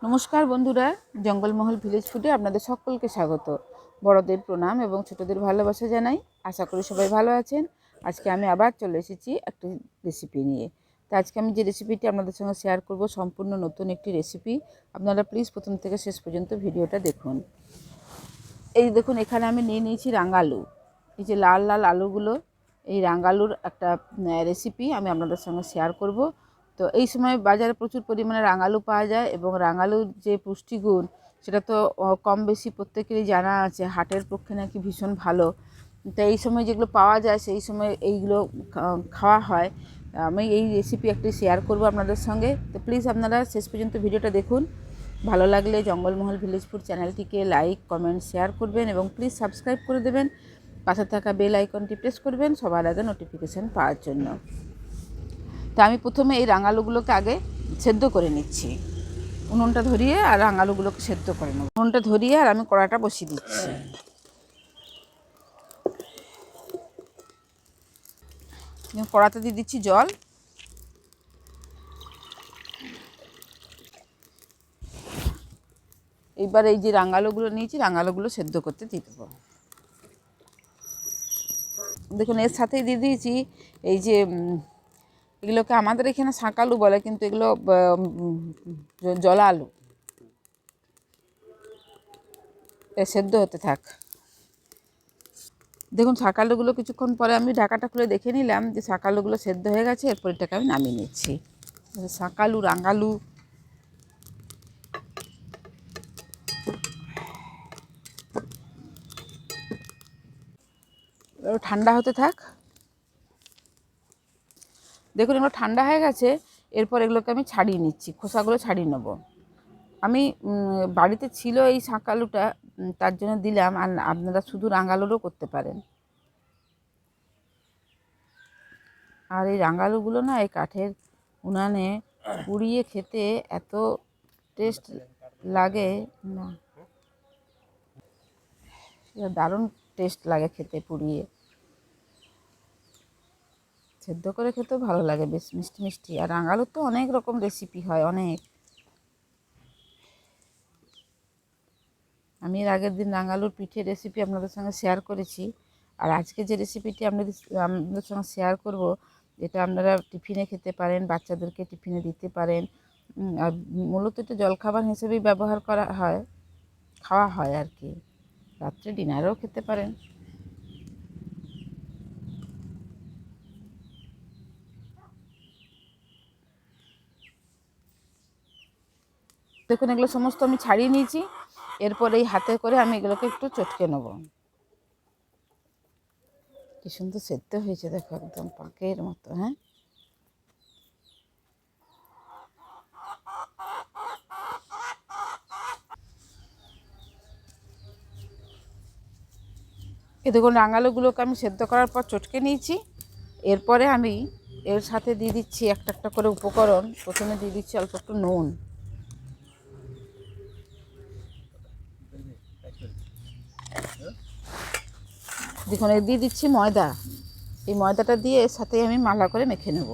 নমস্কার বন্ধুরা, জঙ্গলমহল ভিলেজ ফুডে আপনাদের সকলকে স্বাগত। বড়দের প্রণাম এবং ছোটদের ভালোবাসা জানাই। আশা করি সবাই ভালো আছেন। আজকে আমি আবার চলে এসেছি একটা রেসিপি নিয়ে। তো আজকে আমি যে রেসিপিটি আপনাদের সঙ্গে শেয়ার করব সম্পূর্ণ নতুন একটি রেসিপি। আপনারা প্লিজ প্রথম থেকে শেষ পর্যন্ত ভিডিওটা দেখুন। এই দেখুন, এখানে আমি নিয়ে নিয়েছি রাঙালু। এই যে লাল লাল আলুগুলো, এই রাঙালুর একটা রেসিপি আমি আপনাদের সঙ্গে শেয়ার করব। তো এই সময় বাজারে প্রচুর পরিমাণে রাঙালু পাওয়া যায় এবং রাঙালুর যে পুষ্টিগুণ সেটা তো কম বেশি প্রত্যেকেরই জানা আছে, হার্টের পক্ষে নাকি ভীষণ ভালো। তো এই সময় যেগুলো পাওয়া যায় সেই সময় এইগুলো খাওয়া হয়। আমি এই রেসিপি একটি শেয়ার করব আপনাদের সঙ্গে। তো প্লিজ আপনারা শেষ পর্যন্ত ভিডিওটা দেখুন। ভালো লাগলে জঙ্গলমহল ভিলেজ ফুড চ্যানেলটিকে লাইক, কমেন্ট, শেয়ার করবেন এবং প্লিজ সাবস্ক্রাইব করে দেবেন। পাশে থাকা বেল আইকনটি প্রেস করবেন সবার আগে নোটিফিকেশান পাওয়ার জন্য। তো আমি প্রথমে এই রাঙালুগুলোকে আগে সেদ্ধ করে নিচ্ছি। উনুনটা ধরিয়ে আর রাঙালুগুলোকে সেদ্ধ করে নেব। উনুনটা ধরিয়ে আর আমি কড়াটা বসিয়ে দিচ্ছি। কড়াতে দিয়ে দিচ্ছি জল। এইবার এই যে রাঙালুগুলো নিয়েছি, রাঙালুগুলো সেদ্ধ করতে দিয়ে দেবো। দেখুন, এর সাথেই দিয়ে দিয়েছি এই যে এগুলোকে আমাদের এখানে শাঁকালু বলে, কিন্তু এগুলো জলা আলু। সেদ্ধ হতে থাক। দেখুন, শাঁকালুগুলো কিছুক্ষণ পরে আমি ঢাকাটা খুলে দেখে নিলাম যে শাঁকালুগুলো সেদ্ধ হয়ে গেছে। এরপর এটাকে আমি নামিয়ে নিচ্ছি। শাঁকালু, রাঙালু ঠান্ডা হতে থাক। দেখুন, এগুলো ঠান্ডা হয়ে গেছে। এরপর এগুলোকে আমি ছাড়িয়ে নিচ্ছি, খোসাগুলো ছাড়িয়ে নেব। আমি বাড়িতে ছিল এই শাঁকালুটা, তার জন্য দিলাম। আর আপনারা শুধু রাঙালুরও করতে পারেন। আর এই রাঙালুগুলো না এই কাঠের উনানে পুড়িয়ে খেতে এত টেস্ট লাগে না, দারুণ টেস্ট লাগে খেতে। পুড়িয়ে সেদ্ধ করে খেতেও ভালো লাগে, বেশ মিষ্টি মিষ্টি। আর রাঙালুর তো অনেক রকম রেসিপি হয়, অনেক। আমি এর আগের দিন রাঙালুর পিঠের রেসিপি আপনাদের সঙ্গে শেয়ার করেছি। আর আজকে যে রেসিপিটি আপনাদের সঙ্গে শেয়ার করব, যেটা আপনারা টিফিনে খেতে পারেন, বাচ্চাদেরকে টিফিনে দিতে পারেন। আর মূলত এটা জলখাবার হিসেবেই ব্যবহার করা হয়, খাওয়া হয় আর কি। রাত্রে ডিনারেও খেতে পারেন। দেখুন, এগুলো সমস্ত আমি ছাড়িয়ে নিয়েছি। এরপর এই হাতে করে আমি এগুলোকে একটু চটকে নেব। কি সুন্দর সেদ্ধ হয়েছে দেখো, একদম পাকের মতো। হ্যাঁ, এই দেখুন, রাঙালুগুলোকে আমি সেদ্ধ করার পর চটকে নিয়েছি। এরপরে আমি এর সাথে দিয়ে দিচ্ছি একটা একটা করে উপকরণ। প্রথমে দিয়ে দিচ্ছি অল্প একটু নুন। দেখুন, দিয়ে দিচ্ছি ময়দা। এই ময়দাটা দিয়ে এর সাথে আমি মালা করে মেখে নেব।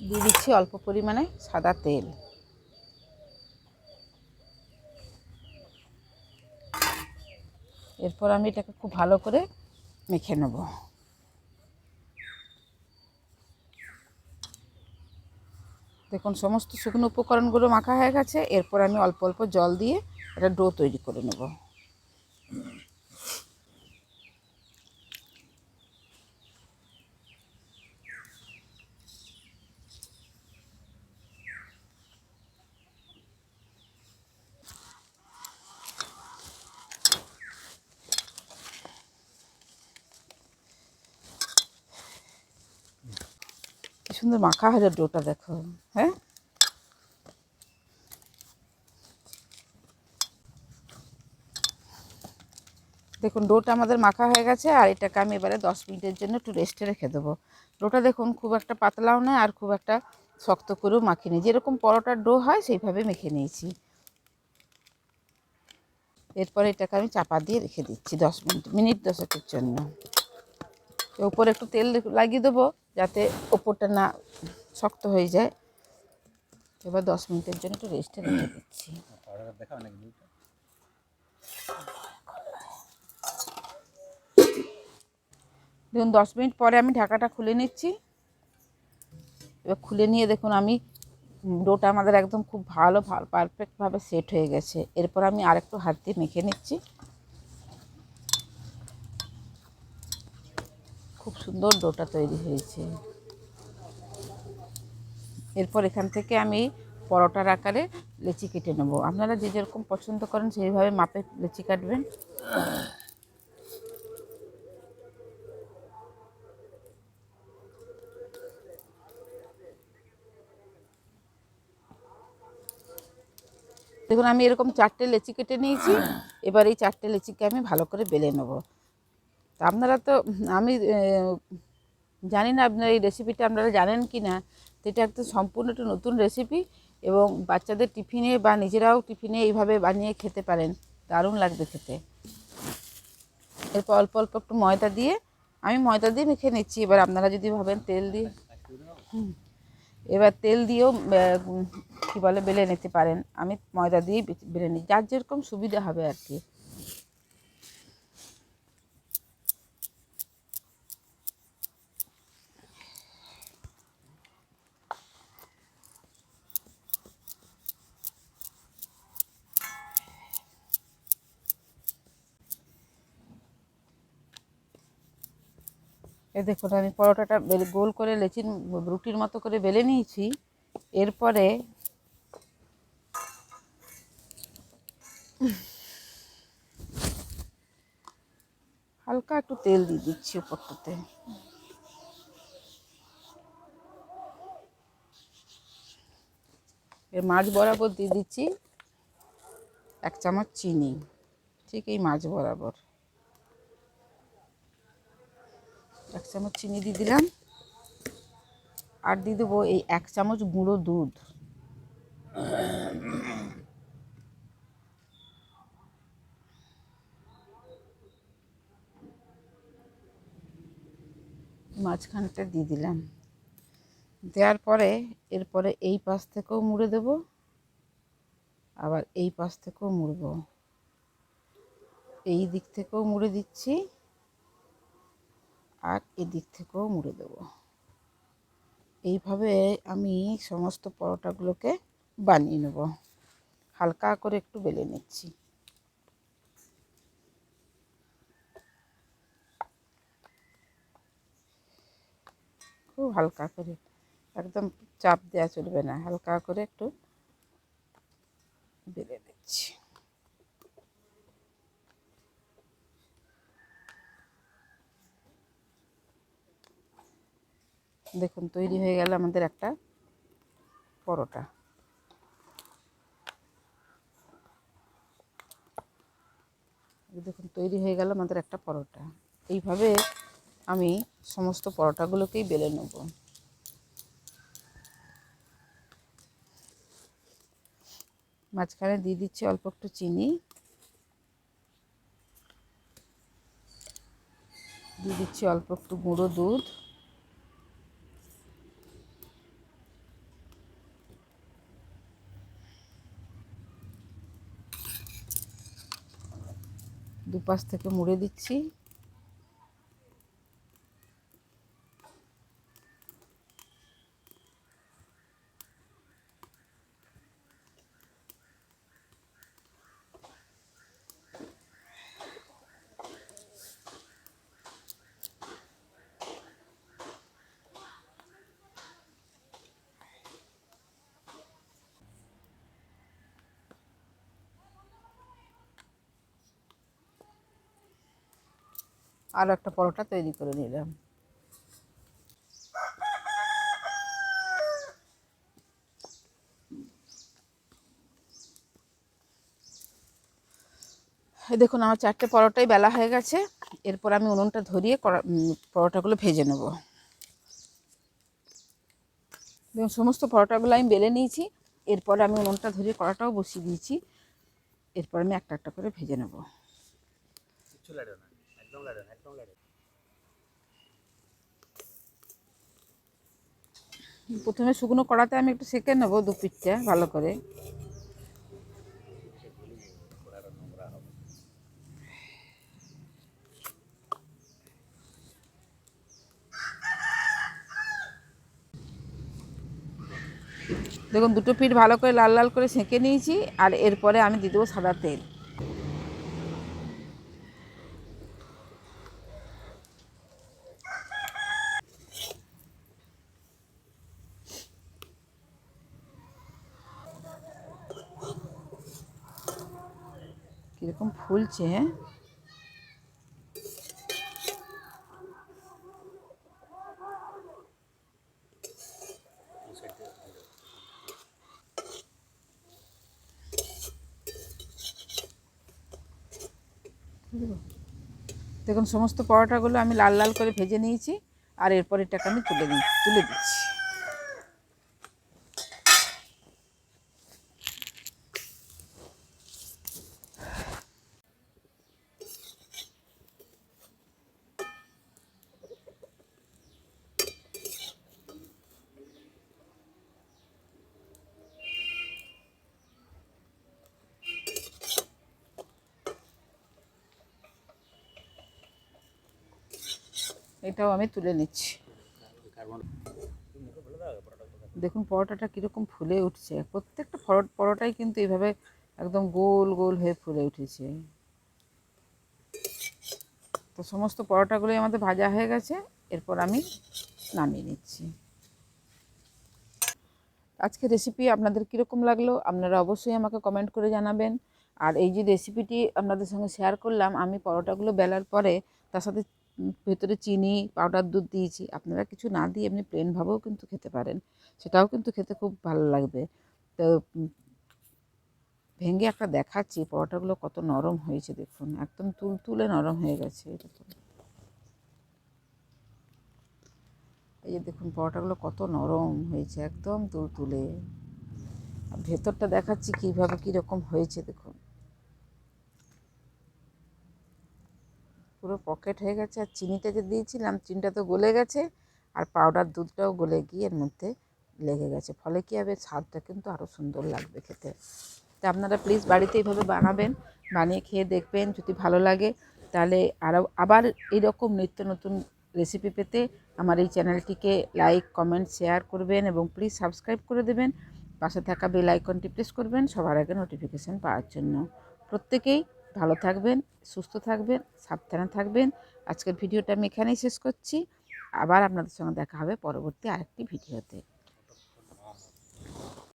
দিয়ে দিচ্ছি অল্প পরিমাণে সাদা তেল। এরপর আমি এটাকে খুব ভালো করে মেখে নেব। দেখুন, সমস্ত শুকনো উপকরণগুলো মাখা হয়ে গেছে। এরপর আমি অল্প অল্প জল দিয়ে একটা ডো তৈরি করে নেব। কি সুন্দর মাখা হয়ে যায় ডোটা, দেখো। হ্যাঁ, দেখুন, ডোটা আমাদের মাখা হয়ে গেছে। আর এটাকে আমি এবারে 10 মিনিটের জন্য একটু রেস্টে রেখে দেবো। ডোটা দেখুন, খুব একটা পাতলাও নয় আর খুব একটা শক্ত করেও মাখিনি। যেরকম পরোটার ডো হয় সেইভাবে মেখে নিয়েছি। এরপরে এটাকে আমি চাপা দিয়ে রেখে দিচ্ছি 10 মিনিট 10-এর জন্য। উপরে একটু তেল লাগিয়ে দেবো যাতে ওপরটা না শক্ত হয়ে যায়। এবার 10 মিনিটের জন্য একটু রেস্টে রেখে দিচ্ছি। দেখুন 10 মিনিট পরে আমি ঢাকাটা খুলে নিচ্ছি। এবার খুলে নিয়ে দেখুন আমি ডোটা আমাদের একদম খুব ভালো পারফেক্টভাবে সেট হয়ে গেছে। এরপর আমি আরেকটু হাত দিয়ে মেখে নিচ্ছি। খুব সুন্দর ডোটা তৈরি হয়েছে। এরপর এখান থেকে আমি পরোটার আকারে লেচি কেটে নেব। আপনারা যে যেরকম পছন্দ করেন সেইভাবে মাপে লেচি কাটবেন। দেখুন আমি এরকম 4টে লেচি কেটে নিয়েছি। এবার এই 4টে লেচিকে আমি ভালো করে বেলে নেব। তা আপনারা তো আমি জানি না আপনারা এই রেসিপিটা আপনারা জানেন কি না। তো এটা একটা সম্পূর্ণ একটা নতুন রেসিপি এবং বাচ্চাদের টিফিনে বা নিজেরাও টিফিনে এইভাবে বানিয়ে খেতে পারেন, দারুণ লাগবে খেতে। এরপর অল্প অল্প একটু ময়দা দিয়ে আমি ময়দা দিয়ে মেখে নিচ্ছি। এবার আপনারা যদি ভাবেন তেল দিয়ে, এবার তেল দিয়েও কী বলে বেলে নিতে পারেন। আমি ময়দা দিয়েই বেলে নিই, যার যেরকম সুবিধা হবে আর কি। দেখুন আমি পরোটাটা গোল করে লেচির রুটির মতো করে বেলে নিয়েছি। এরপরে হালকা একটু তেল দিয়ে দিচ্ছি উপরটাতে। এর মাঝ বরাবর দিয়ে দিচ্ছি 1 চামচ চিনি, ঠিক এই মাঝ বরাবর 1 চামচ চিনি দিয়ে দিলাম। আর দিয়ে দেবো এই 1 চামচ গুঁড়ো দুধ। মাঝখানটা দিয়ে দিলাম। দেওয়ার পরে এরপরে এই পাশ থেকেও মুড়ে দেব, আবার এই পাশ থেকেও মুড়ব, এই দিক থেকেও মুড়ে দিচ্ছি আর এদিক থেকেও মুড়ে দেব। এইভাবে আমি সমস্ত পরোটাগুলোকে বানিয়ে নেব। হালকা করে একটু বেলে নিচ্ছি। খুব হালকা করে, একদম চাপ দেওয়া চলবে না, হালকা করে একটু বেলে নিচ্ছি। দেখুন তৈরি হয়ে গেল আমাদের একটা পরোটা। দেখুন তৈরি হয়ে গেল আমাদের একটা পরোটা। এইভাবে আমি সমস্ত পরোটাগুলোকেই বেলে নেব। মাঝখানে দিয়ে দিচ্ছি অল্প একটু চিনি, দিয়ে দিচ্ছি অল্প একটু গুঁড়ো দুধ, দুপাশ থেকে মুড়ে দিচ্ছি। আরও একটা পরোটা তৈরি করে নিলাম। দেখুন আমার 4টে পরোটাই বেলা হয়ে গেছে। এরপর আমি উনুনটা ধরিয়ে পরোটাগুলো ভেজে নেব। দেখুন সমস্ত পরোটাগুলো আমি বেলে নিয়েছি। এরপর আমি উনুনটা ধরিয়ে কড়াটাও বসিয়ে দিয়েছি। এরপর আমি একটা একটা করে ভেজে নেব। প্রথমে শুকনো কড়াতে আমি একটু সেঁকে নেবো দু পিঠটা ভালো করে। দেখুন দুটো পিঠ ভালো করে লাল লাল করে সেঁকে নিয়েছি, আর এরপরে আমি দিয়ে দেবো সাদা তেল। কীরকম ফুলছে, হ্যাঁ। দেখুন সমস্ত পরোটাগুলো আমি লাল লাল করে ভেজে নিয়েছি, আর এরপর এটাকে আমি তুলে দিচ্ছি। এটাও আমি তুলে নিচ্ছি। দেখুন পরোটাটা কীরকম ফুলে উঠছে, প্রত্যেকটা পরোটাই কিন্তু এইভাবে একদম গোল গোল হয়ে ফুলে উঠেছে। তো সমস্ত পরোটাগুলোই আমাদের ভাজা হয়ে গেছে, এরপর আমি নামিয়ে নিচ্ছি। আজকে রেসিপি আপনাদের কীরকম লাগলো আপনারা অবশ্যই আমাকে কমেন্ট করে জানাবেন। আর এই যে রেসিপিটি আপনাদের সঙ্গে শেয়ার করলাম, আমি পরোটাগুলো বেলার পরে তার সাথে ভেতরে চিনি পাউডার দুধ দিয়েছি। আপনারা কিছু না দিয়ে এমনি প্লেনভাবেও কিন্তু খেতে পারেন, সেটাও কিন্তু খেতে খুব ভালো লাগবে। তো ভেঙে একটা দেখাচ্ছি পরোটাগুলো কত নরম হয়েছে, দেখুন একদম তুলতুলে নরম হয়ে গেছে। দেখুন এই যে দেখুন পরোটাগুলো কত নরম হয়েছে, একদম তুলতুলে। আর ভেতরটা দেখাচ্ছি কীভাবে কীরকম হয়েছে, দেখুন পুরো পকেট হয়ে গেছে। আর চিনিটা যে দিয়েছিলাম চিনিটা তো গলে গেছে, আর পাউডার দুধটাও গলে গিয়ে এর মধ্যে লেগে গেছে, ফলে কী হবে স্বাদটা কিন্তু আরও সুন্দর লাগবে খেতে। তো আপনারা প্লিজ বাড়িতে এইভাবে বানাবেন, বানিয়ে খেয়ে দেখবেন। যদি ভালো লাগে তাহলে আবার এইরকম নিত্য নতুন রেসিপি পেতে আমার এই চ্যানেলটিকে লাইক কমেন্ট শেয়ার করবেন, এবং প্লিজ সাবস্ক্রাইব করে দেবেন। পাশে থাকা বেল আইকনটি প্রেস করবেন সবার আগে নোটিফিকেশান পাওয়ার জন্য। প্রত্যেকেই ভালো থাকবেন, সুস্থ থাকবেন, সাবধানে থাকবেন। আজকের ভিডিওটা আমি এখানেই শেষ করছি। আবার আপনাদের সঙ্গে দেখা হবে পরবর্তী আরেকটি ভিডিওতে।